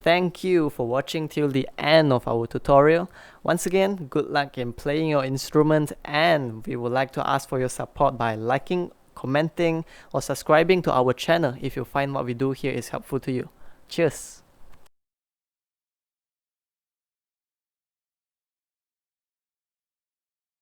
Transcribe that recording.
Thank you for watching till the end of our tutorial. Once again, good luck in playing your instrument, and we would like to ask for your support by liking, commenting, or subscribing to our channel if you find what we do here is helpful to you. Cheers!